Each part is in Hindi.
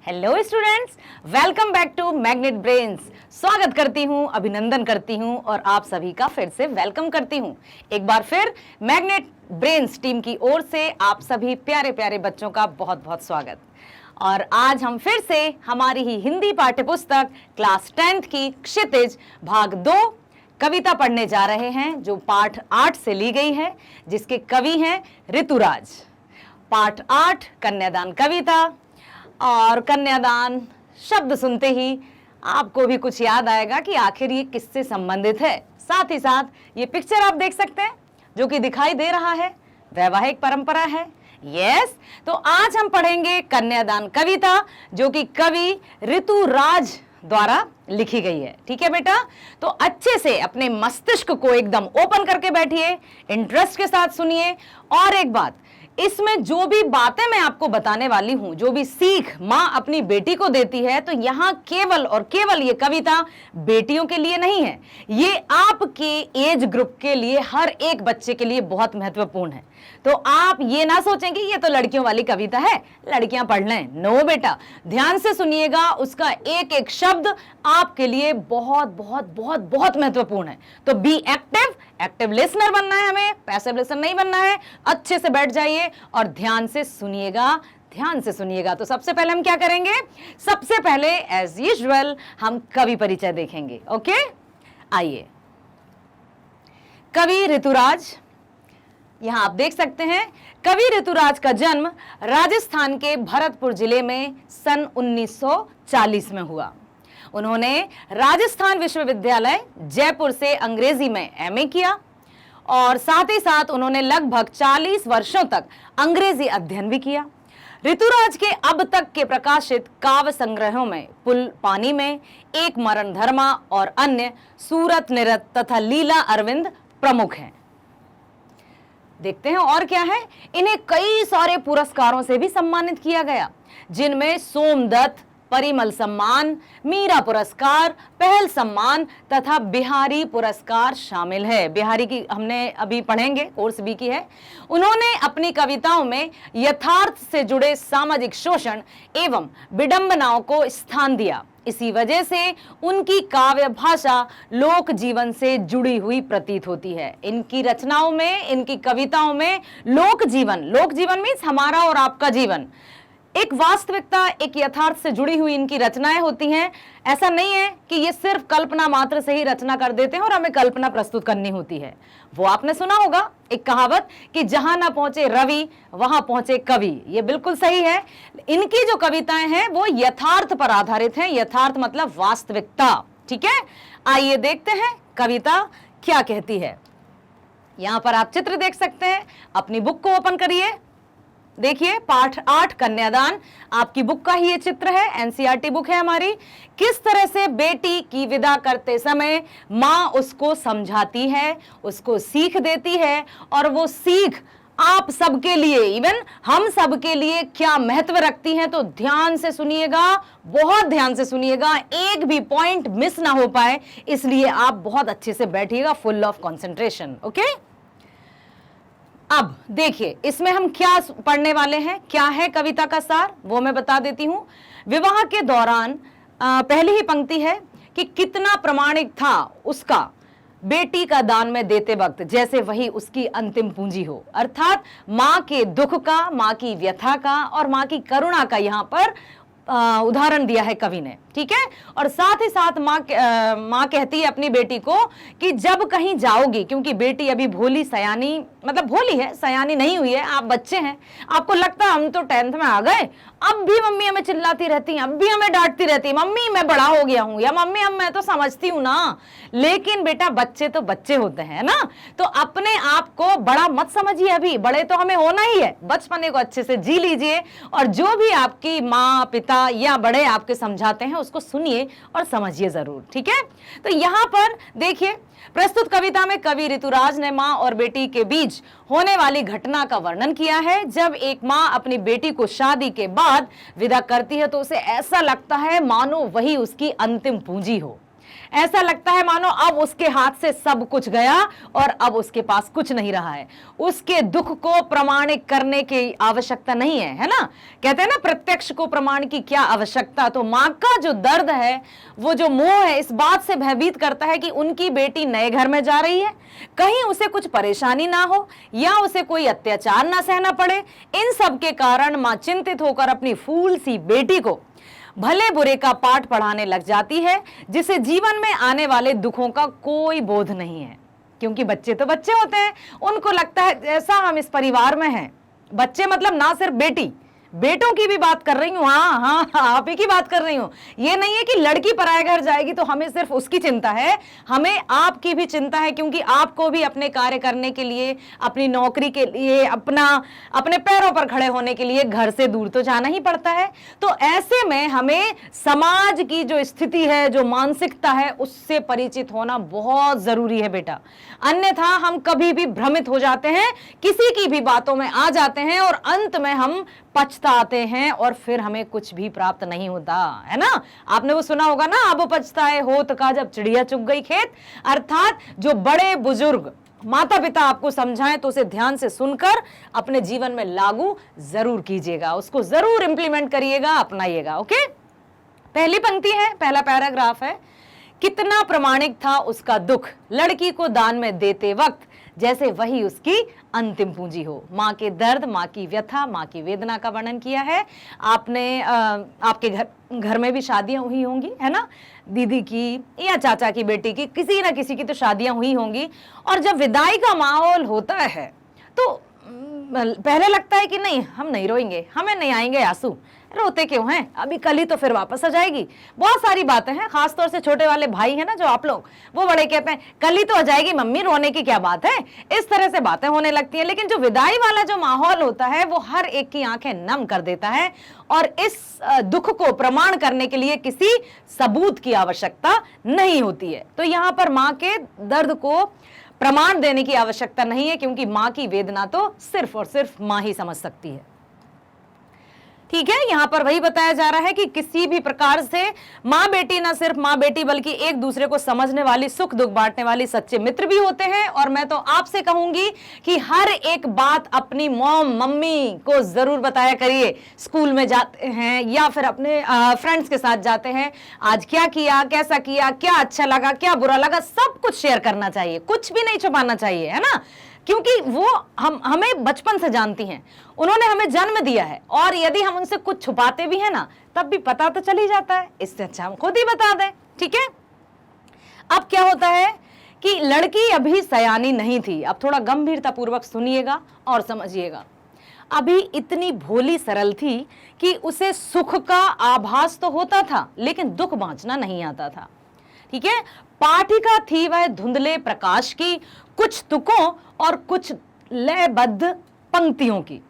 Hello students, welcome back to Magnet Brains. स्वागत करती हूँ, अभिनंदन करती हूँ और आप सभी का फिर से वेलकम करती हूँ। एक बार फिर मैग्नेट ब्रेन्स टीम की ओर से आप सभी प्यारे प्यारे बच्चों का बहुत बहुत स्वागत। और आज हम फिर से हमारी ही हिंदी पाठ्यपुस्तक क्लास 10th की क्षितिज भाग 2 कविता पढ़ने जा रहे हैं, जो पाठ 8 से ली गई है, जिसके कवि हैं ऋतुराज। पाठ 8 कन्यादान कविता। और कन्यादान शब्द सुनते ही आपको भी कुछ याद आएगा कि आखिर ये किससे संबंधित है। साथ ही साथ ये पिक्चर आप देख सकते हैं जो कि दिखाई दे रहा है, वैवाहिक परंपरा है। यस, तो आज हम पढ़ेंगे कन्यादान कविता, जो कि कवि ऋतुराज द्वारा लिखी गई है। ठीक है बेटा, तो अच्छे से अपने मस्तिष्क को एकदम ओपन करके बैठिए, इंटरेस्ट के साथ सुनिए। और एक बात, इसमें जो भी बातें मैं आपको बताने वाली हूं, जो भी सीख माँ अपनी बेटी को देती है, तो यहाँ केवल और केवल ये कविता बेटियों के लिए नहीं है, ये आपके एज ग्रुप के लिए, हर एक बच्चे के लिए बहुत महत्वपूर्ण है। तो आप ये ना सोचेंगे ये तो लड़कियों वाली कविता है, लड़कियां पढ़ लें। नो बेटा, ध्यान से सुनिएगा, उसका एक एक शब्द आपके लिए बहुत बहुत बहुत बहुत महत्वपूर्ण है। तो बी एक्टिव, एक्टिव लिसनर बनना है हमें, पैसिव लिसनर नहीं बनना है। अच्छे से बैठ जाइए और ध्यान से सुनिएगा, ध्यान से सुनिएगा। तो सबसे पहले हम क्या करेंगे, सबसे पहले एज यूजुअल हम कवि परिचय देखेंगे। ओके, आइए। कवि ऋतुराज, यहां आप देख सकते हैं, कवि ऋतुराज का जन्म राजस्थान के भरतपुर जिले में सन 1940 में हुआ। उन्होंने राजस्थान विश्वविद्यालय जयपुर से अंग्रेजी में एमए किया और साथ ही साथ उन्होंने लगभग 40 वर्षों तक अंग्रेजी अध्ययन भी किया। ऋतुराज के अब तक के प्रकाशित काव्य संग्रहों में पुल पानी में, एक मरण धर्मा और अन्य, सूरत निरत तथा लीला अरविंद प्रमुख हैं। देखते हैं और क्या है। इन्हें कई सारे पुरस्कारों से भी सम्मानित किया गया, जिनमें सोमदत्त, परिमल सम्मान, मीरा पुरस्कार, पहल सम्मान तथा बिहारी पुरस्कार शामिल है। बिहारी की हमने अभी पढ़ेंगे, कोर्स बी की है। उन्होंने अपनी कविताओं में यथार्थ से जुड़े सामाजिक शोषण एवं विडंबनाओं को स्थान दिया। इसी वजह से उनकी काव्य भाषा लोक जीवन से जुड़ी हुई प्रतीत होती है। इनकी रचनाओं में, इनकी कविताओं में लोक जीवन मीन्स हमारा और आपका जीवन, एक वास्तविकता, एक यथार्थ से जुड़ी हुई इनकी रचनाएं होती हैं। ऐसा नहीं है कि ये सिर्फ कल्पना मात्र से ही रचना कर देते हैं और हमें कल्पना प्रस्तुत करनी होती है। वो आपने सुना होगा एक कहावत कि जहां ना पहुंचे रवि वहां पहुंचे कवि। ये बिल्कुल सही है। इनकी जो कविताएं हैं वो यथार्थ पर आधारित हैं। यथार्थ मतलब वास्तविकता। ठीक है, आइए देखते हैं कविता क्या कहती है। यहां पर आप चित्र देख सकते हैं, अपनी बुक को ओपन करिए। देखिए, पाठ 8 कन्यादान आपकी बुक का ही ये चित्र है, एनसीईआरटी बुक है हमारी। किस तरह से बेटी की विदा करते समय माँ उसको समझाती है, उसको सीख देती है, और वो सीख आप सबके लिए, इवन हम सबके लिए क्या महत्व रखती हैं। तो ध्यान से सुनिएगा, बहुत ध्यान से सुनिएगा, एक भी पॉइंट मिस ना हो पाए, इसलिए आप बहुत अच्छे से बैठिएगा, फुल ऑफ कंसंट्रेशन। ओके, अब देखिए इसमें हम क्या पढ़ने वाले हैं, क्या है कविता का सार, वो मैं बता देती हूं। विवाह के दौरान पहली ही पंक्ति है कि कितना प्रामाणिक था उसका बेटी का दान में देते वक्त, जैसे वही उसकी अंतिम पूंजी हो। अर्थात माँ के दुख का, माँ की व्यथा का और माँ की करुणा का यहाँ पर उदाहरण दिया है कवि ने। ठीक है, और साथ ही साथ माँ कहती है अपनी बेटी को कि जब कहीं जाओगी, क्योंकि बेटी अभी भोली सयानी, मतलब भोली है, सयानी नहीं हुई है, आप बच्चे हैं, आपको लगता है हम तो 10th में आ गए, अब भी मम्मी हमें चिल्लाती रहती हैं, अब भी हमें डांटती रहती है, मम्मी मैं बड़ा हो गया हूं, या मम्मी अब मैं तो समझती हूं ना। लेकिन बेटा बच्चे तो बच्चे होते हैं ना, तो अपने आप को बड़ा मत समझिए, अभी बड़े तो हमें होना ही है। बचपने को अच्छे से जी लीजिए और जो भी आपकी माँ पिता या बड़े आपके समझाते हैं उसको सुनिए और समझिए जरूर। ठीक है, तो यहां पर देखिए, प्रस्तुत कविता में कवि ऋतुराज ने माँ और बेटी के बीच होने वाली घटना का वर्णन किया है। जब एक माँ अपनी बेटी को शादी के बाद विदा करती है तो उसे ऐसा लगता है मानो वही उसकी अंतिम पूंजी हो। ऐसा लगता है मानो अब उसके हाथ से सब कुछ गया और अब उसके पास कुछ नहीं रहा है। उसके दुख को प्रमाणित करने की आवश्यकता नहीं है ना? कहते हैं ना, प्रत्यक्ष को प्रमाण की क्या आवश्यकता। तो मां का जो दर्द है, वो जो मोह है, इस बात से भयभीत करता है कि उनकी बेटी नए घर में जा रही है, कहीं उसे कुछ परेशानी ना हो या उसे कोई अत्याचार ना सहना पड़े। इन सब के कारण मां चिंतित होकर अपनी फूल सी बेटी को भले बुरे का पाठ पढ़ाने लग जाती है, जिसे जीवन में आने वाले दुखों का कोई बोध नहीं है। क्योंकि बच्चे तो बच्चे होते हैं, उनको लगता है जैसा हम इस परिवार में हैं। बच्चे मतलब ना सिर्फ बेटी, बेटों की भी बात कर रही हूँ, हाँ हाँ आप ही की बात कर रही हूँ। ये नहीं है कि लड़की पराये घर जाएगी तो हमें सिर्फ उसकी चिंता है, हमें आपकी भी चिंता है, क्योंकि आपको भी अपने कार्य करने के लिए, अपनी नौकरी के लिए, अपने पैरों पर खड़े होने के लिए घर से दूर तो जाना ही पड़ता है। तो ऐसे में हमें समाज की जो स्थिति है, जो मानसिकता है, उससे परिचित होना बहुत जरूरी है बेटा। अन्यथा हम कभी भी भ्रमित हो जाते हैं, किसी की भी बातों में आ जाते हैं और अंत में हम पछताते हैं और फिर हमें कुछ भी प्राप्त नहीं होता है ना। आपने वो सुना होगा ना, अब पछताए होत का जब चिड़िया चुग गई खेत। अर्थात जो बड़े बुजुर्ग माता पिता आपको समझाएं तो उसे ध्यान से सुनकर अपने जीवन में लागू जरूर कीजिएगा, उसको जरूर इंप्लीमेंट करिएगा, अपनाइएगा। ओके, पहली पंक्ति है, पहला पैराग्राफ है, कितना प्रमाणिक था उसका दुख लड़की को दान में देते वक्त, जैसे वही उसकी अंतिम पूंजी हो। माँ के दर्द, माँ की व्यथा, माँ की वेदना का वर्णन किया है आपने। आपके घर में भी शादियां हुई होंगी, है ना, दीदी की या चाचा की बेटी की, किसी ना किसी की तो शादियां हुई होंगी। और जब विदाई का माहौल होता है तो पहले लगता है कि नहीं, हम नहीं रोएंगे, हमें नहीं आएंगे आंसू, रोते क्यों हैं, अभी कल ही तो फिर वापस आ जाएगी। बहुत सारी बातें हैं, खासतौर से छोटे वाले भाई हैं ना जो आप लोग, वो बड़े कहते हैं कल ही तो आ जाएगी मम्मी, रोने की क्या बात है। इस तरह से बातें होने लगती हैं। लेकिन जो विदाई वाला जो माहौल होता है वो हर एक की आंखें नम कर देता है और इस दुख को प्रमाण करने के लिए किसी सबूत की आवश्यकता नहीं होती है। तो यहाँ पर माँ के दर्द को प्रमाण देने की आवश्यकता नहीं है, क्योंकि माँ की वेदना तो सिर्फ और सिर्फ माँ ही समझ सकती है। ठीक है, यहां पर वही बताया जा रहा है कि किसी भी प्रकार से माँ बेटी, ना सिर्फ माँ बेटी बल्कि एक दूसरे को समझने वाली, सुख दुख बांटने वाली सच्चे मित्र भी होते हैं। और मैं तो आपसे कहूंगी कि हर एक बात अपनी मम्मी को जरूर बताया करिए। स्कूल में जाते हैं या फिर अपने फ्रेंड्स के साथ जाते हैं, आज क्या किया, कैसा किया, क्या अच्छा लगा, क्या बुरा लगा, सब कुछ शेयर करना चाहिए, कुछ भी नहीं छुपाना चाहिए, है ना। क्योंकि वो हमें बचपन से जानती हैं, उन्होंने हमें जन्म दिया है, और यदि हम उनसे कुछ छुपाते भी हैं ना, तब भी पता तो चल ही जाता है। इससे अच्छा हम खुद ही बता दें। ठीक है, अब क्या होता है कि लड़की अभी सयानी नहीं थी। अब थोड़ा गंभीरता पूर्वक सुनिएगा और समझिएगा। अभी इतनी भोली सरल थी कि उसे सुख का आभास तो होता था, लेकिन दुख बांचना नहीं आता था। ठीक है, पाठिका थी वह धुंधले प्रकाश की, कुछ तुकों और कुछ लयबद्ध पंक्तियों की।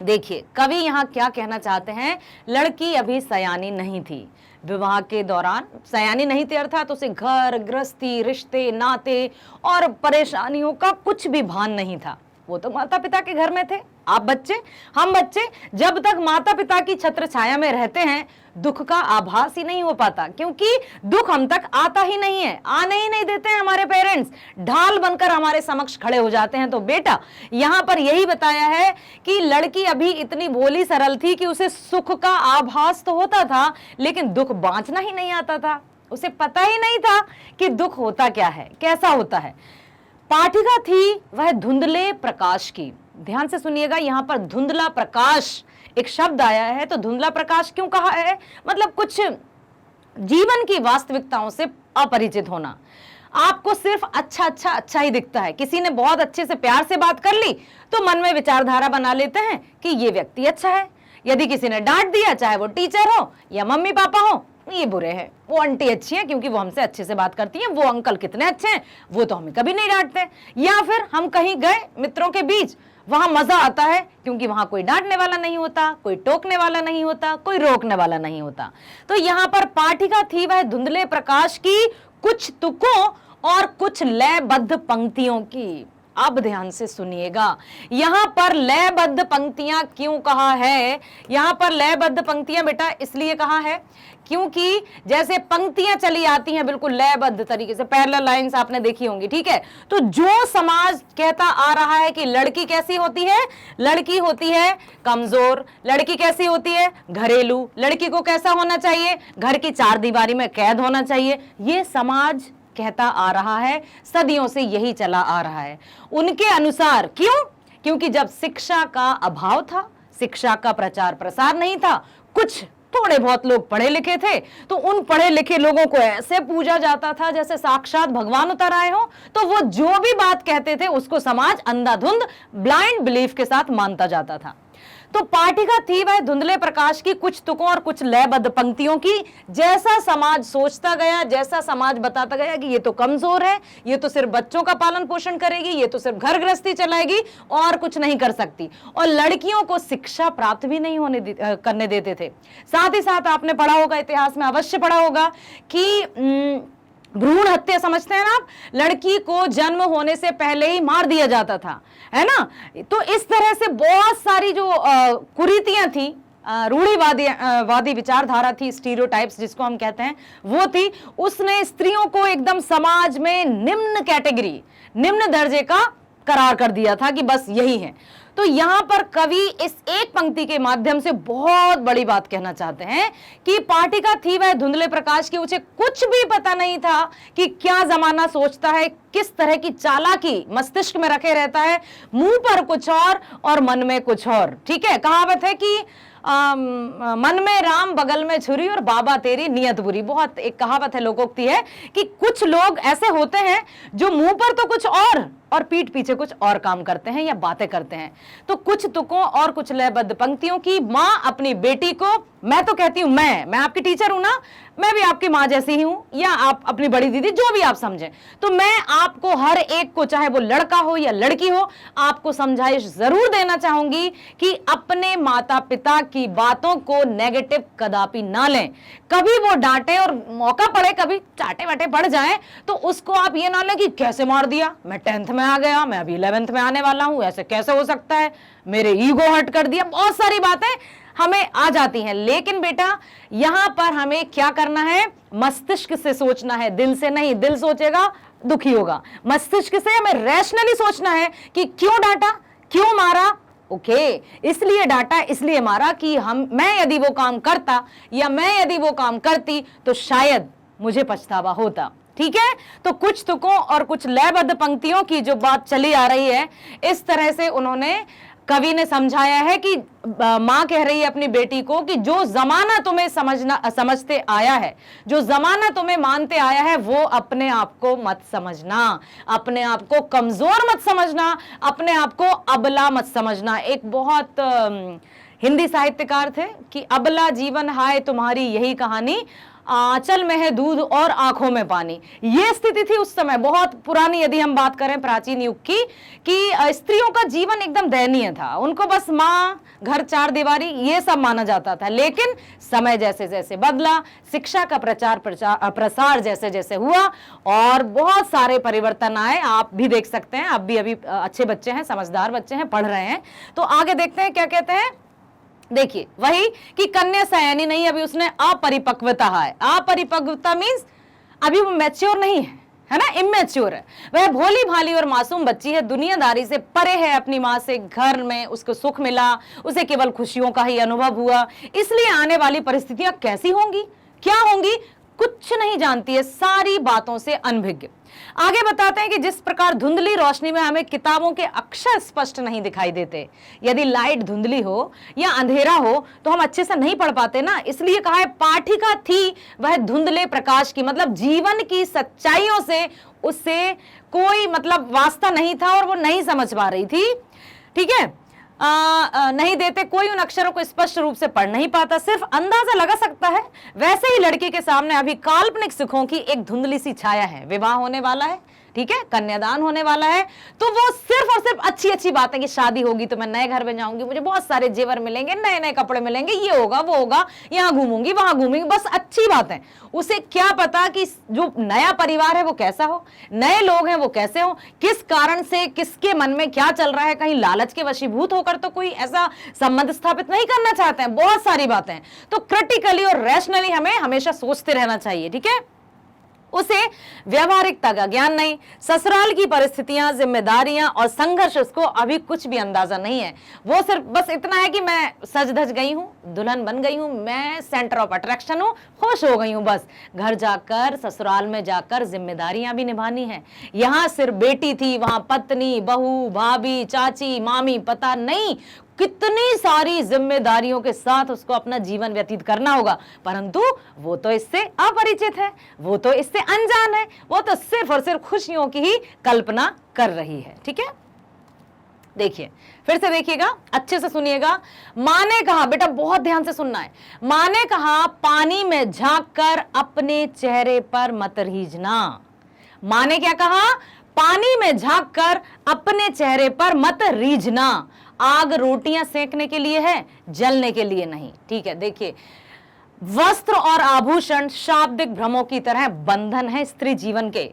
देखिए कवि यहाँ क्या कहना चाहते हैं, लड़की अभी सयानी नहीं थी, विवाह के दौरान सयानी नहीं थी, अर्थात उसे घर गृहस्थी, रिश्ते, नाते और परेशानियों का कुछ भी भान नहीं था। वो तो माता पिता के घर में थे। आप बच्चे, हम बच्चे, जब तक माता पिता की छत्र छाया में रहते हैं दुख का आभास ही नहीं हो पाता, क्योंकि दुख हम तक आता ही नहीं है, आने ही नहीं देते हैं हमारे पेरेंट्स, ढाल बनकर हमारे समक्ष खड़े हो जाते हैं। तो बेटा यहाँ पर यही बताया है कि लड़की अभी इतनी भोली सरल थी कि उसे सुख का आभास तो होता था, लेकिन दुख बांचना ही नहीं आता था। उसे पता ही नहीं था कि दुख होता क्या है, कैसा होता है। पाठिका थी वह धुंधले प्रकाश की। ध्यान से सुनिएगा, यहाँ पर धुंधला प्रकाश एक शब्द आया है। तो धुंधला प्रकाश क्यों कहा है, मतलब कुछ जीवन की वास्तविकताओं से अपरिचित होना। आपको सिर्फ अच्छा ही दिखता है। किसी ने बहुत अच्छे से प्यार से बात कर ली तो मन में विचारधारा बना लेते हैं कि ये व्यक्ति अच्छा है। यदि किसी ने डांट दिया, चाहे वो टीचर हो या मम्मी पापा हो, ये बुरे हैं, वो आंटी अच्छी है क्योंकि वो हमसे अच्छे से बात करती हैं, वो अंकल कितने अच्छे हैं, वो तो हमें कभी नहीं डांटते। या फिर हम कहीं गए मित्रों के बीच, वहां मजा आता है क्योंकि वहां कोई डांटने वाला नहीं होता, कोई टोकने वाला नहीं होता, कोई रोकने वाला नहीं होता। तो यहाँ पर पाठिका थी वह धुंधले प्रकाश की, कुछ तुकों और कुछ लयबद्ध पंक्तियों की। अब ध्यान से सुनिएगा, यहां पर लयबद्ध पंक्तियां क्यों कहा है? यहां पर लयबद्ध पंक्तियां बेटा इसलिए कहा है क्योंकि जैसे पंक्तियां चली आती हैं बिल्कुल लयबद्ध तरीके से, पैरेलल लाइंस आपने देखी होंगी, ठीक है। तो जो समाज कहता आ रहा है कि लड़की कैसी होती है, लड़की होती है कमजोर, लड़की कैसी होती है घरेलू, लड़की को कैसा होना चाहिए, घर की चार दीवारी में कैद होना चाहिए, ये समाज कहता आ रहा है, सदियों से यही चला आ रहा है उनके अनुसार। क्यों? क्योंकि जब शिक्षा का अभाव था, शिक्षा का प्रचार प्रसार नहीं था, कुछ थोड़े बहुत लोग पढ़े लिखे थे, तो उन पढ़े लिखे लोगों को ऐसे पूजा जाता था जैसे साक्षात भगवान उतर आए हो। तो वो जो भी बात कहते थे उसको समाज अंधाधुंध ब्लाइंड बिलीफ के साथ मानता जाता था। तो पाठिका थी वह धुंधले प्रकाश की कुछ तुकों और कुछ लयबद्ध पंक्तियों की। जैसा समाज सोचता गया, जैसा समाज बताता गया कि ये तो कमजोर है, ये तो सिर्फ बच्चों का पालन पोषण करेगी, ये तो सिर्फ घर गृहस्थी चलाएगी और कुछ नहीं कर सकती, और लड़कियों को शिक्षा प्राप्त भी नहीं करने देते थे। साथ ही साथ आपने पढ़ा होगा, इतिहास में अवश्य पढ़ा होगा कि भ्रूण हत्या समझते हैं ना आप, लड़की को जन्म होने से पहले ही मार दिया जाता था, है ना। तो इस तरह से बहुत सारी जो कुरीतियां थी, रूढ़िवादी विचारधारा थी, स्टीरियोटाइप्स जिसको हम कहते हैं, वो थी। उसने स्त्रियों को एकदम समाज में निम्न कैटेगरी, निम्न दर्जे का करार कर दिया था कि बस यही है। तो यहां पर कवि इस एक पंक्ति के माध्यम से बहुत बड़ी बात कहना चाहते हैं कि पाठिका थी वह धुंधले प्रकाश की, उसे कुछ भी पता नहीं था कि क्या जमाना सोचता है, किस तरह की चालाकी मस्तिष्क में रखे रहता है, मुंह पर कुछ और मन में कुछ और। ठीक है, कहावत है कि मन में राम बगल में छुरी और बाबा तेरी नियत बुरी। बहुत एक कहावत है, लोकोक्ति है कि कुछ लोग ऐसे होते हैं जो मुंह पर तो कुछ और पीठ पीछे कुछ और काम करते हैं या बातें करते हैं। तो कुछ तुकों और कुछ लयबद्ध पंक्तियों की मां अपनी बेटी को, मैं तो कहती हूं, मैं आपकी टीचर हूं ना, मैं भी आपकी मां जैसी ही हूं, या आप अपनी बड़ी दीदी, जो भी आप समझें, तो मैं आपको हर एक को, चाहे वो लड़का हो या लड़की हो, आपको समझाइश जरूर देना चाहूंगी कि अपने माता पिता की बातों को नेगेटिव कदापि ना लें। कभी वो डांटे और मौका पड़े, कभी चाटे वाटे पड़ जाए, तो उसको आप ये ना लें कि कैसे मार दिया, मैं 10th में आ गया, मैं अभी 11th में आने वाला हूं, ऐसे कैसे हो सकता है, मेरे ईगो हर्ट कर दिया। बहुत सारी बातें हमें आ जाती हैं, लेकिन बेटा यहां पर हमें क्या करना है, मस्तिष्क से सोचना है, दिल से नहीं। दिल सोचेगा दुखी होगा, मस्तिष्क से हमें रैशनली सोचना है कि क्यों डांटा, क्यों मारा, ओके, इसलिए डांटा, इसलिए मारा कि मैं यदि वो काम करता या मैं यदि वो काम करती तो शायद मुझे पछतावा होता। ठीक है, तो कुछ तुकों और कुछ लयबद्ध पंक्तियों की जो बात चली आ रही है, इस तरह से उन्होंने, कवि ने समझाया है कि मां कह रही है अपनी बेटी को कि जो जमाना तुम्हें समझते आया है, जो जमाना तुम्हें मानते आया है, वो अपने आप को मत समझना, अपने आप को कमजोर मत समझना, अपने आप को अबला मत समझना। एक बहुत हिंदी साहित्यकार थे कि अबला जीवन हाय तुम्हारी यही कहानी, आंचल में है दूध और आंखों में पानी। ये स्थिति थी उस समय, बहुत पुरानी यदि हम बात करें प्राचीन युग की, कि स्त्रियों का जीवन एकदम दयनीय था, उनको बस माँ, घर, चार दीवारी, ये सब माना जाता था। लेकिन समय जैसे जैसे बदला, शिक्षा का प्रसार जैसे जैसे हुआ और बहुत सारे परिवर्तन आए, आप भी देख सकते हैं। आप भी अभी अच्छे बच्चे हैं, समझदार बच्चे हैं, पढ़ रहे हैं, तो आगे देखते हैं क्या कहते हैं। देखिए, वही कि कन्या सयानी नहीं, अभी उसने अपरिपक्वता है। अपरिपक्वता मीन्स अभी वो मैच्योर नहीं है ना, इमेच्योर है। वह भोली भाली और मासूम बच्ची है, दुनियादारी से परे है, अपनी माँ से घर में उसको सुख मिला, उसे केवल खुशियों का ही अनुभव हुआ, इसलिए आने वाली परिस्थितियां कैसी होंगी, क्या होंगी, कुछ नहीं जानती है, सारी बातों से अनभिज्ञ। आगे बताते हैं कि जिस प्रकार धुंधली रोशनी में हमें किताबों के अक्षर स्पष्ट नहीं दिखाई देते, यदि लाइट धुंधली हो या अंधेरा हो तो हम अच्छे से नहीं पढ़ पाते ना, इसलिए कहा है पाठिका थी वह धुंधले प्रकाश की, मतलब जीवन की सच्चाइयों से उससे कोई मतलब वास्ता नहीं था और वो नहीं समझ पा रही थी। ठीक है, नहीं देते, कोई उन अक्षरों को स्पष्ट रूप से पढ़ नहीं पाता, सिर्फ अंदाजा लगा सकता है। वैसे ही लड़की के सामने अभी काल्पनिक सुखों की एक धुंधली सी छाया है, विवाह होने वाला है, ठीक है, कन्यादान होने वाला है, तो वो सिर्फ और सिर्फ अच्छी अच्छी बातें कि शादी होगी तो मैं नए घर में जाऊंगी, मुझे बहुत सारे जेवर मिलेंगे, नए नए कपड़े मिलेंगे, ये होगा वो होगा, यहाँ घूमूंगी वहां घूमूंगी, बस अच्छी बातें। उसे क्या पता कि जो नया परिवार है वो कैसा हो, नए लोग हैं वो कैसे हो, किस कारण से किसके मन में क्या चल रहा है, कहीं लालच के वशीभूत होकर तो कोई ऐसा संबंध स्थापित नहीं करना चाहते हैं, बहुत सारी बातें। तो क्रिटिकली और रैशनली हमें हमेशा सोचते रहना चाहिए, ठीक है। उसे व्यवहारिकता का ज्ञान नहीं, ससुराल की परिस्थितियां, जिम्मेदारियां और संघर्ष उसको अभी कुछ भी अंदाजा नहीं है। वो सिर्फ बस इतना है कि मैं सज धज गई हूं, दुल्हन बन गई हूं, मैं सेंटर ऑफ अट्रैक्शन हूं, खुश हो गई हूं, बस घर जाकर ससुराल में जाकर जिम्मेदारियां भी निभानी है। यहां सिर्फ बेटी थी, वहां पत्नी, बहू, भाभी, चाची, मामी, पता नहीं कितनी सारी जिम्मेदारियों के साथ उसको अपना जीवन व्यतीत करना होगा, परंतु वो तो इससे अपरिचित है, वो तो इससे अनजान है, वो तो सिर्फ और सिर्फ खुशियों की ही कल्पना कर रही है, ठीक है। देखिए, फिर से देखिएगा, अच्छे से सुनिएगा। माँ ने कहा, बेटा बहुत ध्यान से सुनना है, माँ ने कहा पानी में झांक कर अपने चेहरे पर मत रीझना। माँ ने क्या कहा? पानी में झांक कर अपने चेहरे पर मत रीझना। आग रोटियां सेकने के लिए है, जलने के लिए नहीं, ठीक है। देखिए, वस्त्र और आभूषण शाब्दिक भ्रमों की तरह बंधन है स्त्री जीवन के।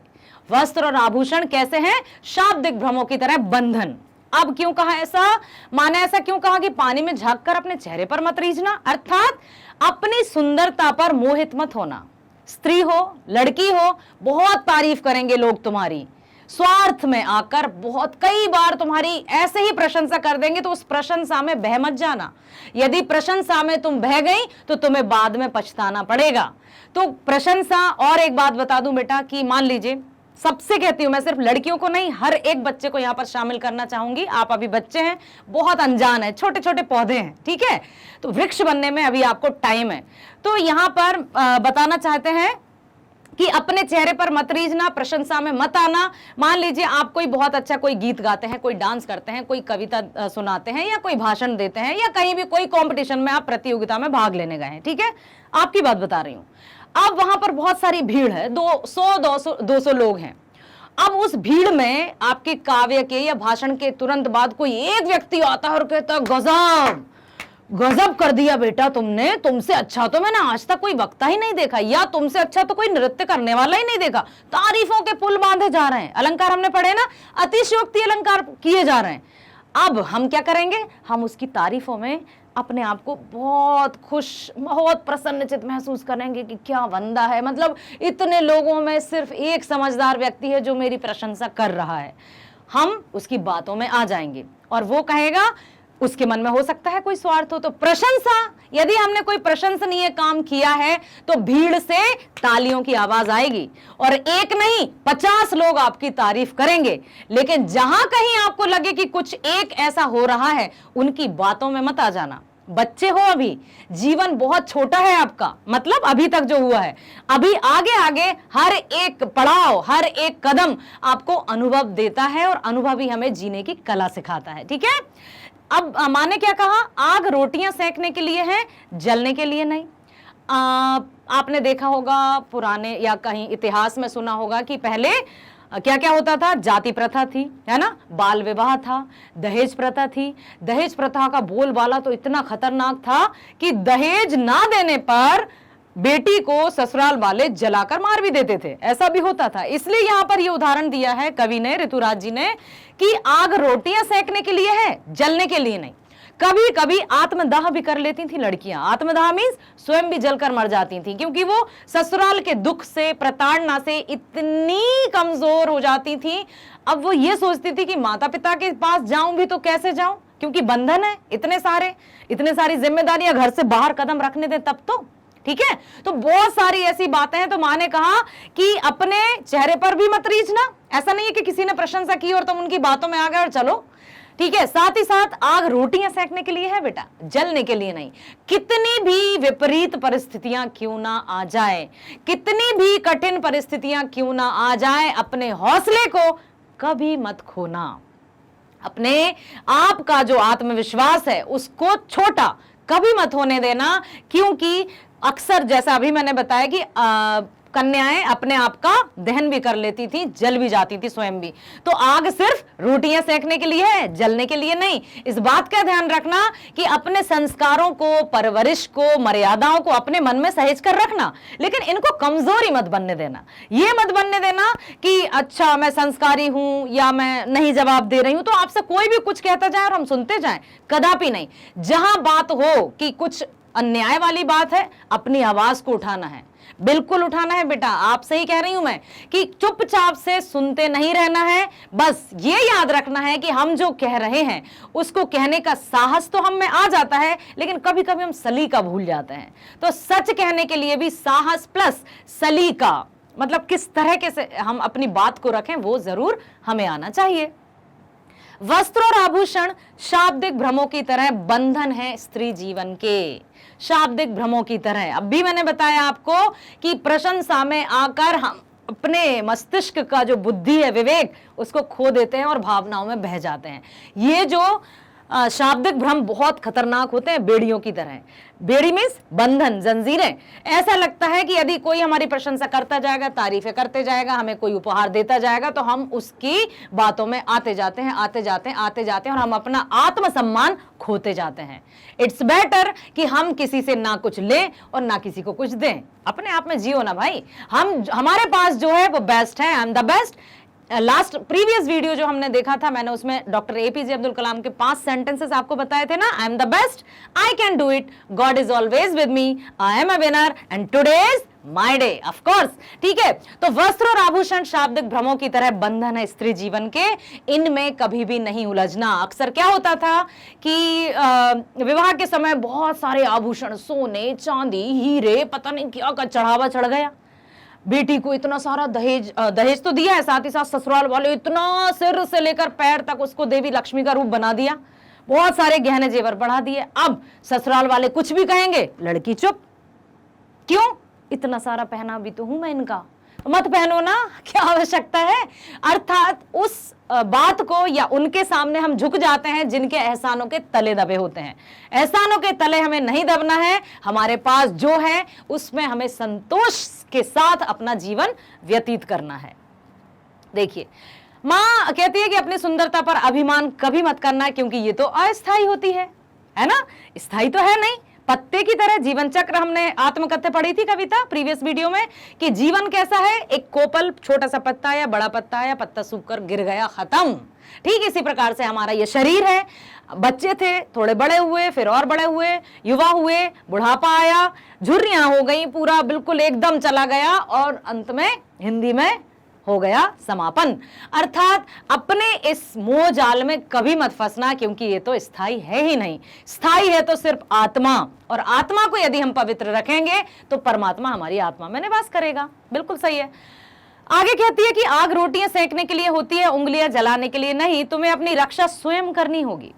वस्त्र और आभूषण कैसे हैं? शाब्दिक भ्रमों की तरह बंधन। अब क्यों कहा ऐसा? माने ऐसा क्यों कहा कि पानी में झांक कर अपने चेहरे पर मत रीझना, अर्थात अपनी सुंदरता पर मोहित मत होना। स्त्री हो, लड़की हो, बहुत तारीफ करेंगे लोग तुम्हारी, स्वार्थ में आकर बहुत कई बार तुम्हारी ऐसे ही प्रशंसा कर देंगे, तो उस प्रशंसा में बह मत जाना। यदि प्रशंसा में तुम बह गई तो तुम्हें बाद में पछताना पड़ेगा। तो प्रशंसा, और एक बात बता दूं बेटा कि मान लीजिए, सबसे कहती हूं मैं, सिर्फ लड़कियों को नहीं, हर एक बच्चे को यहां पर शामिल करना चाहूंगी। आप अभी बच्चे हैं, बहुत अनजान है, छोटे छोटे पौधे हैं, ठीक है, तो वृक्ष बनने में अभी आपको टाइम है। तो यहां पर बताना चाहते हैं कि अपने चेहरे पर मत रीझना, प्रशंसा में मत आना। मान लीजिए आप कोई बहुत अच्छा कोई गीत गाते हैं, कोई डांस करते हैं, कोई कविता सुनाते हैं, या कोई भाषण देते हैं, या कहीं भी कोई कंपटीशन में आप प्रतियोगिता में भाग लेने गए हैं, ठीक है, आपकी बात बता रही हूं। अब वहां पर बहुत सारी भीड़ है, 200 लोग हैं। अब उस भीड़ में आपके काव्य के या भाषण के तुरंत बाद कोई एक व्यक्ति आता है और कहता है, गजब गजब कर दिया बेटा तुमने, तुमसे अच्छा तो मैंने आज तक कोई वक्ता ही नहीं देखा, या तुमसे अच्छा तो कोई नृत्य करने वाला ही नहीं देखा। तारीफों के पुल बांधे जा रहे हैं, अलंकार हमने पढ़े ना, अतिशयोक्ति अलंकार किए जा रहे हैं। अब हम क्या करेंगे? हम उसकी तारीफों में अपने आप को बहुत खुश, बहुत प्रसन्नचित महसूस करेंगे कि क्या वंदा है, मतलब इतने लोगों में सिर्फ एक समझदार व्यक्ति है जो मेरी प्रशंसा कर रहा है। हम उसकी बातों में आ जाएंगे और वो कहेगा, उसके मन में हो सकता है कोई स्वार्थ हो, तो प्रशंसा, यदि हमने कोई प्रशंसनीय काम किया है तो भीड़ से तालियों की आवाज आएगी, और एक नहीं 50 लोग आपकी तारीफ करेंगे। लेकिन जहां कहीं आपको लगे कि कुछ एक ऐसा हो रहा है, उनकी बातों में मत आ जाना। बच्चे हो, अभी जीवन बहुत छोटा है आपका, मतलब अभी तक जो हुआ है, अभी आगे आगे हर एक पड़ाव, हर एक कदम आपको अनुभव देता है, और अनुभव ही हमें जीने की कला सिखाता है, ठीक है। अब माँ ने क्या कहा? आग रोटियां सेकने के लिए है, जलने के लिए नहीं। आपने देखा होगा पुराने या कहीं इतिहास में सुना होगा कि पहले क्या क्या होता था? जाति प्रथा थी, है ना, बाल विवाह था, दहेज प्रथा थी। दहेज प्रथा का बोलबाला तो इतना खतरनाक था कि दहेज ना देने पर बेटी को ससुराल वाले जलाकर मार भी देते थे, ऐसा भी होता था। इसलिए यहां पर यह उदाहरण दिया है कवि ने, ऋतुराज जी ने, कि आग रोटियां सेकने के लिए है, जलने के लिए नहीं। कभी कभी आत्मदाह भी कर लेती थी लड़कियां। आत्मदाह मीन्स स्वयं भी जलकर मर जाती थी, क्योंकि वो ससुराल के दुख से, प्रताड़ना से इतनी कमजोर हो जाती थी। अब वो ये सोचती थी कि माता पिता के पास जाऊं भी तो कैसे जाऊं, क्योंकि बंधन है, इतने सारी जिम्मेदारियां, घर से बाहर कदम रखने दे तब तो, ठीक है। तो बहुत सारी ऐसी बातें हैं। तो माँ ने कहा कि अपने चेहरे पर भी मत रीझना। ऐसा नहीं है कि किसी ने प्रशंसा की और तुम उनकी बातों में आ गए और चलो, ठीक है। साथ ही साथ आग रोटियां सेकने के लिए है बेटा, जलने के लिए नहीं। कितनी भी विपरीत परिस्थितियां क्यों ना आ जाए, कितनी भी कठिन परिस्थितियां क्यों ना आ जाए, अपने हौसले को कभी मत खोना। अपने आप का जो आत्मविश्वास है उसको छोटा कभी मत होने देना, क्योंकि अक्सर, जैसा अभी मैंने बताया कि कन्याएं अपने आप का दहन भी कर लेती थी, जल भी जाती थी स्वयं भी। तो आग सिर्फ रोटियां सेकने के लिए है, जलने के लिए नहीं। इस बात का ध्यान रखना कि अपने संस्कारों को, परवरिश को, मर्यादाओं को अपने मन में सहेज कर रखना, लेकिन इनको कमजोरी मत बनने देना। ये मत बनने देना कि अच्छा मैं संस्कारी हूं या मैं नहीं जवाब दे रही हूं तो आपसे कोई भी कुछ कहता जाए और हम सुनते जाएं, कदापि नहीं। जहां बात हो कि कुछ अन्याय वाली बात है, अपनी आवाज को उठाना है, बिल्कुल उठाना है बेटा। आपसे ही कह रही हूं मैं कि चुपचाप से सुनते नहीं रहना है। बस ये याद रखना है कि हम जो कह रहे हैं उसको कहने का साहस तो हम में आ जाता है, लेकिन कभी कभी हम सलीका भूल जाते हैं। तो सच कहने के लिए भी साहस प्लस सलीका, मतलब किस तरह के से हम अपनी बात को रखें, वो जरूर हमें आना चाहिए। वस्त्र और आभूषण शाब्दिक भ्रमों की तरह बंधन है स्त्री जीवन के, शाब्दिक भ्रमों की तरह। अब भी मैंने बताया आपको कि प्रशंसा में आकर हम अपने मस्तिष्क का जो बुद्धि है, विवेक, उसको खो देते हैं और भावनाओं में बह जाते हैं। ये जो शाब्दिक भ्रम बहुत खतरनाक होते हैं, बेड़ियों की तरह। बेड़ी मीन्स बंधन, जंजीरें। ऐसा लगता है कि यदि कोई हमारी प्रशंसा करता जाएगा, तारीफें करते जाएगा, हमें कोई उपहार देता जाएगा, तो हम उसकी बातों में आते जाते हैं, आते जाते हैं, आते जाते हैं, और हम अपना आत्मसम्मान खोते जाते हैं। इट्स बेटर कि हम किसी से ना कुछ लें और ना किसी को कुछ दें। अपने आप में जियो ना भाई। हमारे पास जो है वो बेस्ट है, I am the best. Last previous video जो हमने देखा था, मैंने उसमें डॉक्टर एपीजे अब्दुल कलाम के 5 सेंटेंसेस आपको बताए थे ना। I am the best, I can do it, God is always with me, I am a winner and today is my day, of course. ठीक है, तो वस्त्र और आभूषण शाब्दिक भ्रमों की तरह बंधन है स्त्री जीवन के, इनमें कभी भी नहीं उलझना। अक्सर क्या होता था कि विवाह के समय बहुत सारे आभूषण, सोने चांदी हीरे, पता नहीं क्या का चढ़ावा चढ़ गया। बेटी को इतना सारा दहेज तो दिया है, साथ ही साथ ससुराल वाले इतना सिर से लेकर पैर तक उसको देवी लक्ष्मी का रूप बना दिया, बहुत सारे गहने जेवर बढ़ा दिए। अब ससुराल वाले कुछ भी कहेंगे, लड़की चुप। क्यों? इतना सारा पहना भी तो हूं मैं इनका, मत पहनो ना, क्या आवश्यकता है। अर्थात उस बात को या उनके सामने हम झुक जाते हैं जिनके एहसानों के तले दबे होते हैं। एहसानों के तले हमें नहीं दबना है, हमारे पास जो है उसमें हमें संतोष के साथ अपना जीवन व्यतीत करना है। देखिए, माँ कहती है कि अपनी सुंदरता पर अभिमान कभी मत करना, क्योंकि ये तो अस्थायी होती है ना, स्थायी तो है नहीं। पत्ते की तरह जीवन चक्र, हमने आत्मकथ्य पढ़ी थी कविता प्रीवियस वीडियो में, कि जीवन कैसा है, एक कोपल, छोटा सा पत्ता या बड़ा पत्ता या पत्ता सूखकर गिर गया, खत्म। ठीक इसी प्रकार से हमारा ये शरीर है। बच्चे थे, थोड़े बड़े हुए, फिर और बड़े हुए, युवा हुए, बुढ़ापा आया, झुर्रियां हो गई, पूरा बिल्कुल एकदम चला गया, और अंत में हिंदी में हो गया समापन। अर्थात अपने इस मोह जाल में कभी मत फंसना, क्योंकि ये तो स्थायी है ही नहीं। स्थायी है तो सिर्फ आत्मा, और आत्मा को यदि हम पवित्र रखेंगे तो परमात्मा हमारी आत्मा में निवास करेगा। बिल्कुल सही है। आगे कहती है कि आग रोटियां सेकने के लिए होती है, उंगलियां जलाने के लिए नहीं। तुम्हें अपनी रक्षा स्वयं करनी होगी।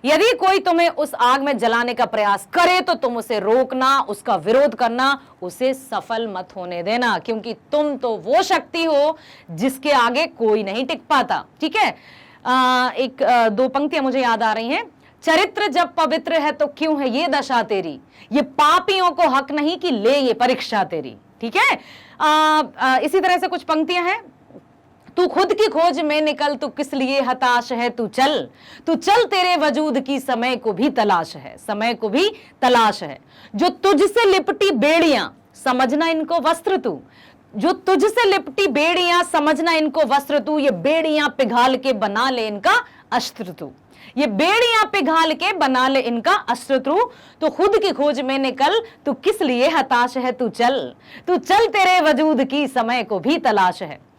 यदि कोई तुम्हें उस आग में जलाने का प्रयास करे तो तुम उसे रोकना, उसका विरोध करना, उसे सफल मत होने देना, क्योंकि तुम तो वो शक्ति हो जिसके आगे कोई नहीं टिक पाता। ठीक है, दो पंक्तियां मुझे याद आ रही हैं। चरित्र जब पवित्र है तो क्यों है ये दशा तेरी, ये पापियों को हक नहीं कि ले ये परीक्षा तेरी। ठीक है, इसी तरह से कुछ पंक्तियां हैं। तू खुद की खोज में निकल, तू किस लिए हताश है, तू चल तेरे वजूद की समय को भी तलाश है, समय को भी तलाश है। जो तुझसे लिपटी बेड़ियां, समझना इनको वस्त्र तू, जो तुझसे लिपटी बेड़ियां, समझना इनको वस्त्र तू, ये बेड़ियां पिघाल के बना ले इनका अस्त्र तू, ये बेड़ियां पिघाल के बना ले इनका अस्त्र तू। तो खुद की खोज में निकल, तू किस लिए हताश है, तू चल तेरे वजूद की समय को भी तलाश है।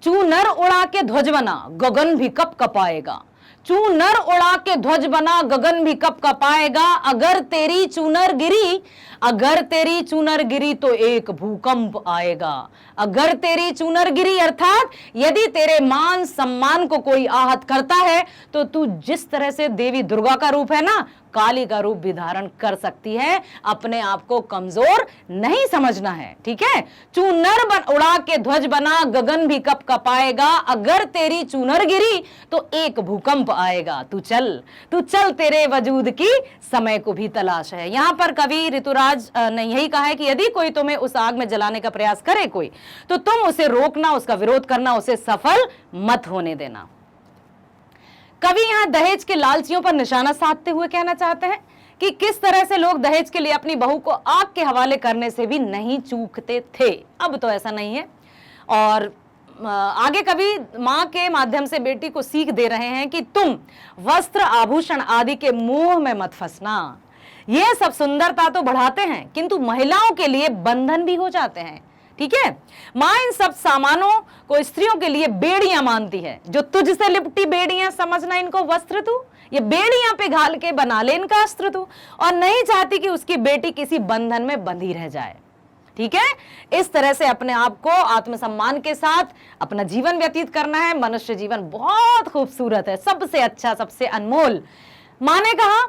चूनर उड़ा के ध्वज बना, गगन भी कप कपाएगा, चूनर उड़ा के ध्वज बना, गगन भी कप कपाएगा। अगर तेरी चूनर गिरी तो एक भूकंप आएगा। अगर तेरी चूनर गिरी, अर्थात यदि तेरे मान सम्मान को कोई आहत करता है तो तू जिस तरह से देवी दुर्गा का रूप है ना, काली का रूप भी धारण कर सकती है। अपने आप को कमजोर नहीं समझना है। ठीक है, चूनर उड़ा के ध्वज बना, गगन भी कप कपाएगा। अगर तेरी चूनर गिरी तो एक भूकंप आएगा। तू चल तेरे वजूद की समय को भी तलाश है। यहां पर कवि ऋतुराज ऋतुराज ने यही कहा है कि यदि कोई तुम्हें उस आग में जलाने का प्रयास करे कोई, तो तुम उसे रोकना, उसका विरोध करना, उसे सफल मत होने देना। कवि यहां दहेज के लालचियों पर निशाना साधते हुए कहना चाहते हैं कि किस तरह से लोग दहेज के लिए अपनी बहू को आग के हवाले करने से भी नहीं चूकते थे। अब तो ऐसा नहीं है। और आगे कवि मां के माध्यम से बेटी को सीख दे रहे हैं कि तुम वस्त्र, आभूषण आदि के मोह में मत फंसना। ये सब सुंदरता तो बढ़ाते हैं, किंतु महिलाओं के लिए बंधन भी हो जाते हैं। ठीक है, मां इन सब सामानों को स्त्रियों के लिए बेड़ियां मानती है। जो तुझसे लिपटी बेड़ियां समझना इनको वस्त्र तू, ये बेड़ियां पे घाल के बना ले इनका अस्त्र तू, और नहीं चाहती कि उसकी बेटी किसी बंधन में बंधी रह जाए। ठीक है, इस तरह से अपने आप को आत्मसम्मान के साथ अपना जीवन व्यतीत करना है। मनुष्य जीवन बहुत खूबसूरत है, सबसे अच्छा, सबसे अनमोल। मां ने कहा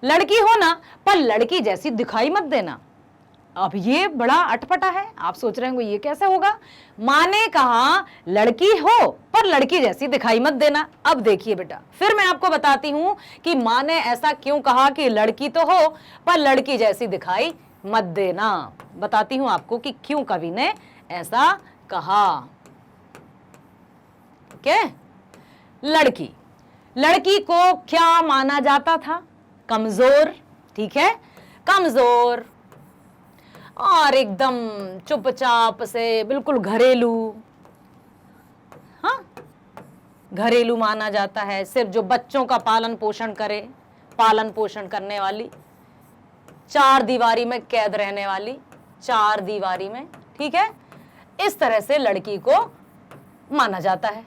लड़की हो ना, पर लड़की जैसी दिखाई मत देना। अब ये बड़ा अटपटा है, आप सोच रहे होंगे ये कैसे होगा। मां ने कहा लड़की हो पर लड़की जैसी दिखाई मत देना। अब देखिए बेटा, फिर मैं आपको बताती हूं कि मां ने ऐसा क्यों कहा कि लड़की तो हो पर लड़की जैसी दिखाई मत देना। बताती हूं आपको कि क्यों कवि ने ऐसा कहा। क्या लड़की को क्या माना जाता था? कमजोर। ठीक है, कमजोर और एकदम चुपचाप से, बिल्कुल घरेलू। हाँ, घरेलू माना जाता है, सिर्फ जो बच्चों का पालन पोषण करे, पालन पोषण करने वाली, चार दीवारी में कैद रहने वाली, चार दीवारी में। ठीक है, इस तरह से लड़की को माना जाता है।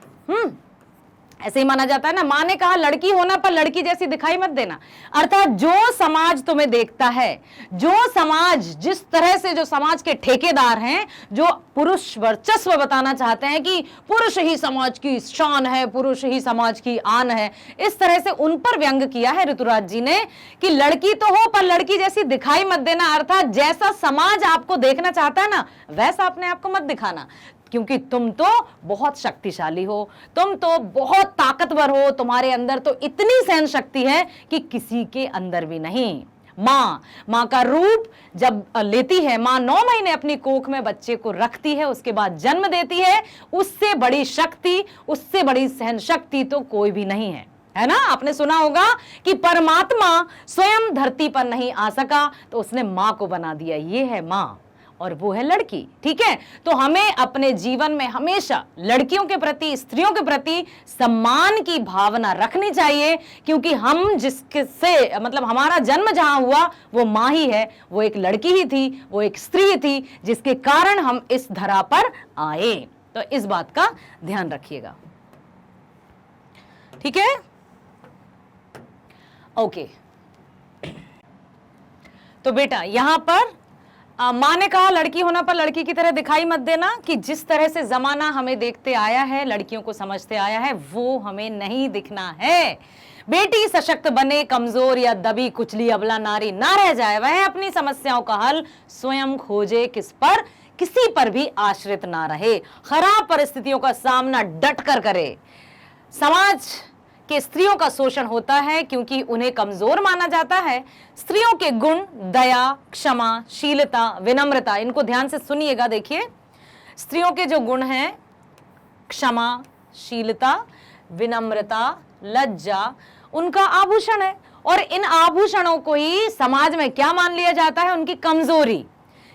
ऐसे ही माना जाता है ना। मां ने कहा लड़की होना पर लड़की जैसी दिखाई मत देना, अर्थात जो समाज तुम्हें देखता है, जो समाज, जिस तरह से जो समाज के ठेकेदार हैं, जो पुरुष वर्चस्व बताना चाहते हैं कि पुरुष ही समाज की शान है, पुरुष ही समाज की आन है, इस तरह से उन पर व्यंग किया है ऋतुराज जी ने कि लड़की तो हो पर लड़की जैसी दिखाई मत देना। अर्थात जैसा समाज आपको देखना चाहता है ना, वैसा अपने आप को मत दिखाना, क्योंकि तुम तो बहुत शक्तिशाली हो, तुम तो बहुत ताकतवर हो, तुम्हारे अंदर तो इतनी सहन शक्ति है कि किसी के अंदर भी नहीं। मां का रूप जब लेती है, मां 9 महीने अपनी कोख में बच्चे को रखती है, उसके बाद जन्म देती है, उससे बड़ी शक्ति, उससे बड़ी सहन शक्ति तो कोई भी नहीं है ना। आपने सुना होगा कि परमात्मा स्वयं धरती पर नहीं आ सका तो उसने मां को बना दिया। ये है मां और वो है लड़की। ठीक है, तो हमें अपने जीवन में हमेशा लड़कियों के प्रति, स्त्रियों के प्रति सम्मान की भावना रखनी चाहिए, क्योंकि हम जिससे, मतलब हमारा जन्म जहां हुआ वो मां ही है, वो एक लड़की ही थी, वो एक स्त्री थी, जिसके कारण हम इस धरा पर आए। तो इस बात का ध्यान रखिएगा। ठीक है, ओके। तो बेटा यहां पर मां ने कहा लड़की होना पर लड़की की तरह दिखाई मत देना, कि जिस तरह से जमाना हमें देखते आया है, लड़कियों को समझते आया है, वो हमें नहीं दिखना है। बेटी सशक्त बने, कमजोर या दबी कुचली अबला नारी ना रह जाए, वह अपनी समस्याओं का हल स्वयं खोजे, किसी पर भी आश्रित ना रहे, खराब परिस्थितियों का सामना डट कर करे। समाज के स्त्रियों का शोषण होता है क्योंकि उन्हें कमजोर माना जाता है। स्त्रियों के गुण दया, क्षमा, शीलता, विनम्रता, इनको ध्यान से सुनिएगा। देखिए, स्त्रियों के जो गुण हैं, क्षमा, शीलता, विनम्रता, लज्जा, उनका आभूषण है। और इन आभूषणों को ही समाज में क्या मान लिया जाता है? उनकी कमजोरी।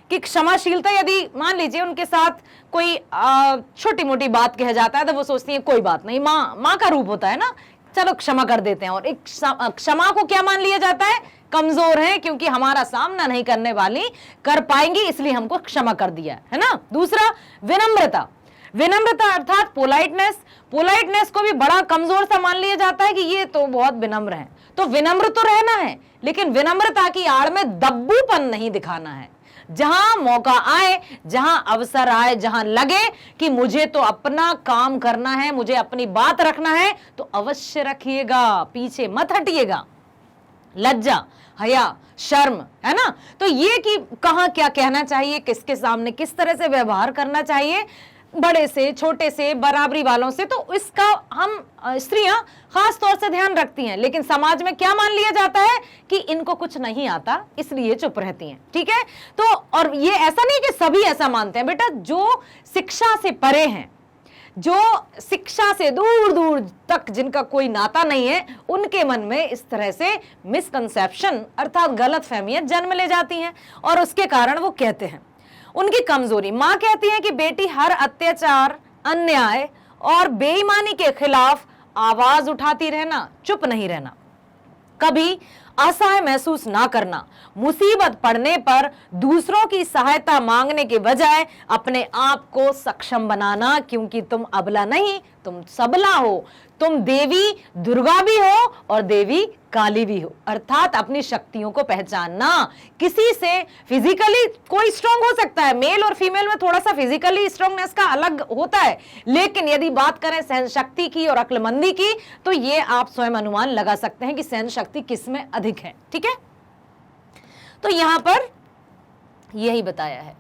कि क्षमाशीलता, यदि मान लीजिए उनके साथ कोई छोटी मोटी बात कह जाता है तो वो सोचती है कोई बात नहीं, माँ का रूप होता है ना, चलो क्षमा कर देते हैं। और एक क्षमा को क्या मान लिया जाता है? कमजोर है, क्योंकि हमारा सामना नहीं करने वाली कर पाएंगी, इसलिए हमको क्षमा कर दिया है ना। दूसरा विनम्रता। विनम्रता अर्थात पोलाइटनेस को भी बड़ा कमजोर सा मान लिया जाता है कि ये तो बहुत विनम्र है। तो विनम्र तो रहना है, लेकिन विनम्रता की आड़ में दब्बूपन नहीं दिखाना है। जहां मौका आए, जहां अवसर आए, जहां लगे कि मुझे तो अपना काम करना है, मुझे अपनी बात रखना है, तो अवश्य रखिएगा, पीछे मत हटिएगा। लज्जा, हया, शर्म, है ना। तो ये कि कहां क्या कहना चाहिए, किसके सामने किस तरह से व्यवहार करना चाहिए, बड़े से छोटे से बराबरी वालों से, तो इसका हम स्त्रियां खास तौर से ध्यान रखती हैं, लेकिन समाज में क्या मान लिया जाता है कि इनको कुछ नहीं आता इसलिए चुप रहती हैं। ठीक है, तो और ये ऐसा नहीं कि सभी ऐसा मानते हैं बेटा, जो शिक्षा से परे हैं, जो शिक्षा से दूर दूर तक जिनका कोई नाता नहीं है, उनके मन में इस तरह से मिसकंसेप्शन अर्थात गलत फहमियां जन्म ले जाती हैं, और उसके कारण वो कहते हैं उनकी कमजोरी। मां कहती है कि बेटी हर अत्याचार, अन्याय और बेईमानी के खिलाफ आवाज उठाती रहना, चुप नहीं रहना, कभी असहाय महसूस ना करना, मुसीबत पड़ने पर दूसरों की सहायता मांगने के बजाय अपने आप को सक्षम बनाना, क्योंकि तुम अबला नहीं, तुम सबला हो, तुम देवी दुर्गा भी हो और देवी काली भी हो, अर्थात अपनी शक्तियों को पहचानना। किसी से फिजिकली कोई स्ट्रांग हो सकता है, मेल और फीमेल में थोड़ा सा फिजिकली स्ट्रांगनेस का अलग होता है, लेकिन यदि बात करें सहन शक्ति की और अक्लमंदी की, तो ये आप स्वयं अनुमान लगा सकते हैं कि सहन शक्ति किसमें अधिक है। ठीक है, तो यहां पर यही बताया है।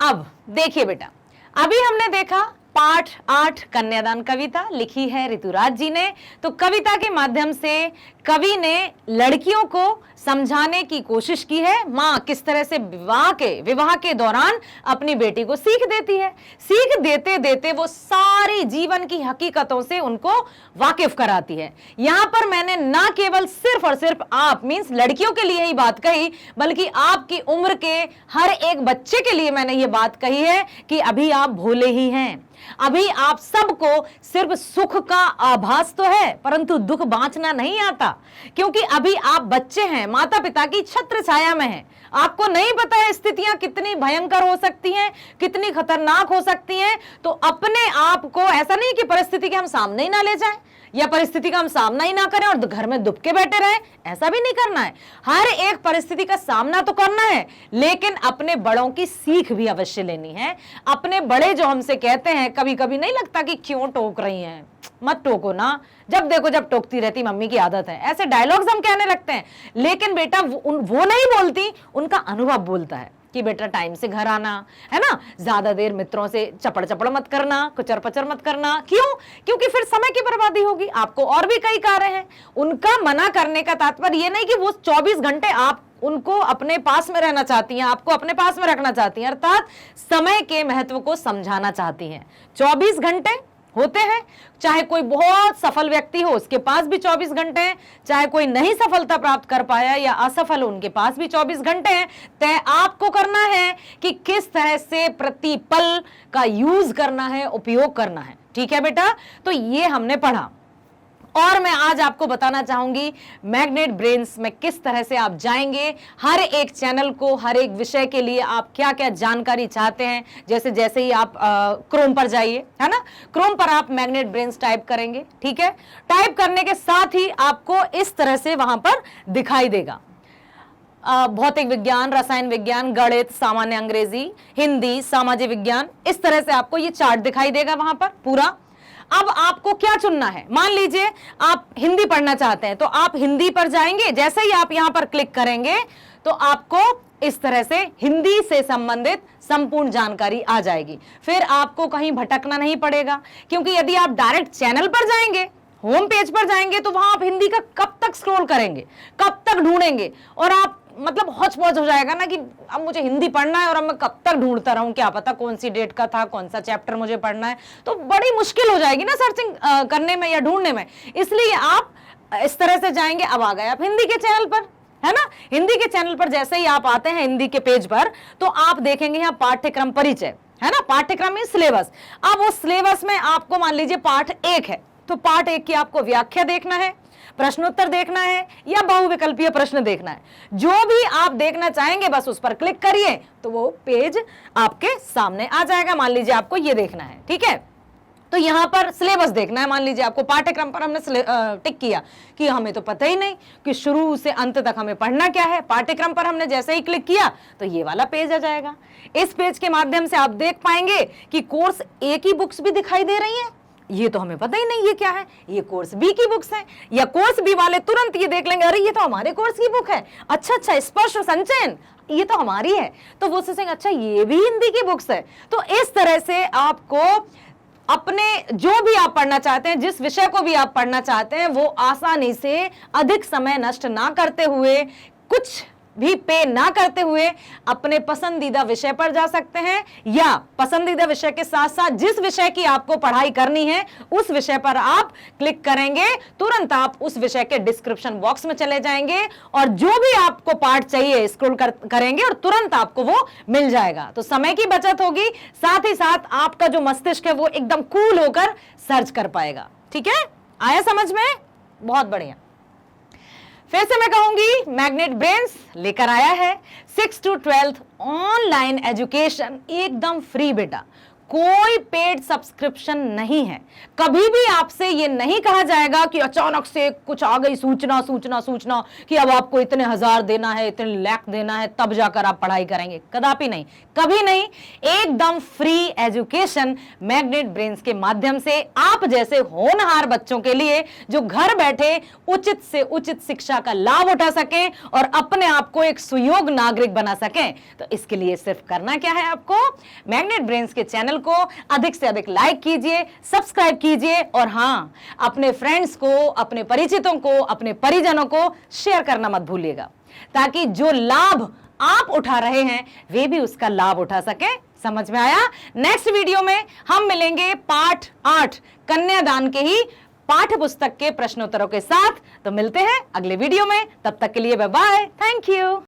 अब देखिए बेटा, अभी हमने देखा पाठ 8 कन्यादान कविता लिखी है ऋतुराज जी ने। तो कविता के माध्यम से कवि ने लड़कियों को समझाने की कोशिश की है, माँ किस तरह से विवाह के दौरान अपनी बेटी को सीख देती है। सीख देते देते वो सारी जीवन की हकीकतों से उनको वाकिफ कराती है। यहाँ पर मैंने ना केवल सिर्फ और सिर्फ आप मीन्स लड़कियों के लिए ही बात कही, बल्कि आपकी उम्र के हर एक बच्चे के लिए मैंने ये बात कही है कि अभी आप भोले ही हैं, अभी आप सबको सिर्फ सुख का आभास तो है, परंतु दुख बांचना नहीं आता, क्योंकि अभी आप बच्चे हैं, माता पिता की छत्र छाया में हैं। आपको नहीं पता है स्थितियां कितनी भयंकर हो सकती हैं, कितनी खतरनाक हो सकती हैं। तो अपने आप को ऐसा नहीं कि परिस्थिति के हम सामने ही ना ले जाएं या परिस्थिति का हम सामना ही ना करें और घर में दुब के बैठे रहें, ऐसा भी नहीं करना है। हर एक परिस्थिति का सामना तो करना है, लेकिन अपने बड़ों की सीख भी अवश्य लेनी है। अपने बड़े जो हमसे कहते हैं, कभी कभी नहीं लगता कि क्यों टोक रही हैं, मत टोको ना, जब देखो जब टोकती रहती, मम्मी की आदत है, ऐसे डायलॉग्स हम कहने लगते हैं। लेकिन बेटा वो नहीं बोलती, उनका अनुभव बोलता है कि बेटा टाइम से घर आना है ना, ज्यादा देर मित्रों से चपड़ चपड़ मत करना, कुचर पचर मत करना। क्यों? क्योंकि फिर समय की बर्बादी होगी, आपको और भी कई कार्य हैं। उनका मना करने का तात्पर्य ये नहीं कि वो 24 घंटे आप उनको अपने पास में रहना चाहती हैं, आपको अपने पास में रखना चाहती हैं, अर्थात समय के महत्व को समझाना चाहती हैं। 24 घंटे होते हैं, चाहे कोई बहुत सफल व्यक्ति हो उसके पास भी 24 घंटे हैं, चाहे कोई नहीं सफलता प्राप्त कर पाया या असफल हो उनके पास भी 24 घंटे हैं। तय आपको करना है कि किस तरह से प्रतिपल का यूज करना है, उपयोग करना है। ठीक है बेटा, तो ये हमने पढ़ा। और मैं आज आपको बताना चाहूंगी मैग्नेट ब्रेन्स में किस तरह से आप जाएंगे, हर एक चैनल को, हर एक विषय के लिए आप क्या क्या जानकारी चाहते हैं। जैसे ही आप क्रोम पर जाइए, है ना, क्रोम पर आप मैग्नेट ब्रेन्स टाइप करेंगे, ठीक है, टाइप करने के साथ ही आपको इस तरह से वहां पर दिखाई देगा भौतिक विज्ञान, रसायन विज्ञान, गणित, सामान्य अंग्रेजी, हिंदी, सामाजिक विज्ञान, इस तरह से आपको ये चार्ट दिखाई देगा वहां पर पूरा। अब आपको क्या चुनना है, मान लीजिए आप हिंदी पढ़ना चाहते हैं तो आप हिंदी पर जाएंगे। जैसे ही आप यहां पर क्लिक करेंगे तो आपको इस तरह से हिंदी से संबंधित संपूर्ण जानकारी आ जाएगी। फिर आपको कहीं भटकना नहीं पड़ेगा, क्योंकि यदि आप डायरेक्ट चैनल पर जाएंगे, होम पेज पर जाएंगे, तो वहां आप हिंदी का कब तक स्क्रॉल करेंगे, कब तक ढूंढेंगे, और आप मतलब हौच-पौच हो जाएगा ना कि अब मुझे हिंदी पढ़ना है और अब मैं कब तक ढूंढता रहूं, क्या पता कौन सी डेट का था, कौन सा चैप्टर मुझे पढ़ना है, तो बड़ी मुश्किल हो जाएगी ना सर्चिंग करने में या ढूंढने में। इसलिए आप इस तरह से जाएंगे। अब आ गए आप हिंदी के चैनल पर, है ना, हिंदी के चैनल पर जैसे ही आप आते हैं हिंदी के पेज पर, तो आप देखेंगे यहाँ पाठ्यक्रम परिचय, है ना, पाठ्यक्रम में सिलेबस। अब उस सिलेबस में आपको मान लीजिए पाठ 1 है, तो पाठ 1 की आपको व्याख्या देखना है, प्रश्नोत्तर देखना है या बहुविकल्पीय प्रश्न देखना है। जो भी आप देखना चाहेंगे बस उस पर क्लिक करिए तो वो पेज आपके सामने आ जाएगा। मान लीजिए आपको ये देखना है, ठीक है, तो यहां पर सिलेबस देखना है। मान लीजिए आपको पाठ्यक्रम पर हमने टिक किया कि हमें तो पता ही नहीं कि शुरू से अंत तक हमें पढ़ना क्या है। पाठ्यक्रम पर हमने जैसे ही क्लिक किया तो ये वाला पेज आ जाएगा। इस पेज के माध्यम से आप देख पाएंगे कि कोर्स 1 की बुक्स भी दिखाई दे रही हैं, ये तो हमें पता ही नहीं ये क्या है, ये कोर्स बी की बुक्स हैं। या कोर्स बी वाले तुरंत ये देख लेंगे, अरे ये तो हमारे कोर्स की बुक है, अच्छा अच्छा, स्पर्श और संचयन ये तो हमारी है, तो वो सोचेंगे अच्छा ये भी हिंदी की बुक्स है। तो इस तरह से आपको अपने जो भी आप पढ़ना चाहते हैं, जिस विषय को भी आप पढ़ना चाहते हैं, वो आसानी से अधिक समय नष्ट ना करते हुए, कुछ भी पे ना करते हुए अपने पसंदीदा विषय पर जा सकते हैं, या पसंदीदा विषय के साथ साथ जिस विषय की आपको पढ़ाई करनी है उस विषय पर आप क्लिक करेंगे, तुरंत आप उस विषय के डिस्क्रिप्शन बॉक्स में चले जाएंगे और जो भी आपको पार्ट चाहिए स्क्रॉल करेंगे और तुरंत आपको वो मिल जाएगा। तो समय की बचत होगी, साथ ही साथ आपका जो मस्तिष्क है वो एकदम कूल होकर सर्च कर पाएगा। ठीक है, आया समझ में? बहुत बढ़िया। फिर से मैं कहूंगी, मैग्नेट ब्रेन्स लेकर आया है 6 to 12th ऑनलाइन एजुकेशन एकदम फ्री बेटा, कोई पेड सब्सक्रिप्शन नहीं है। कभी भी आपसे ये नहीं कहा जाएगा कि अचानक से कुछ आ गई सूचना सूचना सूचना कि अब आपको इतने हजार देना है, इतने लाख देना है, तब जाकर आप पढ़ाई करेंगे। कदापि नहीं, कभी नहीं। एकदम फ्री एजुकेशन मैग्नेट ब्रेन्स के माध्यम से आप जैसे होनहार बच्चों के लिए, जो घर बैठे उचित से उचित शिक्षा का लाभ उठा सकें और अपने आप को एक सुयोग्य नागरिक बना सकें। तो इसके लिए सिर्फ करना क्या है, आपको मैग्नेट ब्रेन्स के चैनल को अधिक से अधिक लाइक कीजिए, सब्सक्राइब कीजिए और हां, अपने फ्रेंड्स को, अपने परिचितों को, अपने परिजनों को शेयर करना मत भूलिएगा, ताकि जो लाभ आप उठा रहे हैं वे भी उसका लाभ उठा सके। समझ में आया? नेक्स्ट वीडियो में हम मिलेंगे पाठ 8 कन्यादान के ही पाठ्य पुस्तक के प्रश्नोत्तरों के साथ। तो मिलते हैं अगले वीडियो में, तब तक के लिए बाय बाय, थैंक यू।